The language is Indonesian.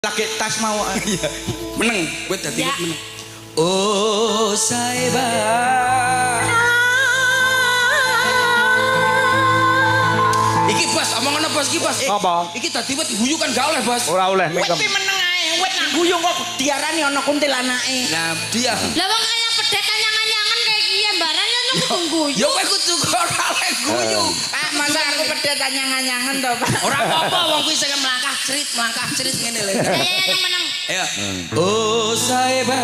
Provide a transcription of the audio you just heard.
lagi tas mau meneng gue tadi Ya. meneng. Oh Saiba iki bos omongan apa iki bos Apa? iki tadi buat guyukan gak oleh bos Ora oleh Wet mingkem. pi meneng ae, wet nak guyu kok diarani ana kuntilanake. nah dia Lah wong kaya pedhet anyang-anyangan kayak iya mbaran ya nyung guyu. ya kowe kudu ora oleh guyu Ah, masa aku pedhet anyang-anyangan to, Pak. ora apa-apa wong kuwi sing melangkah cerit ngene lho Ya yang meneng. ayo oh Saiba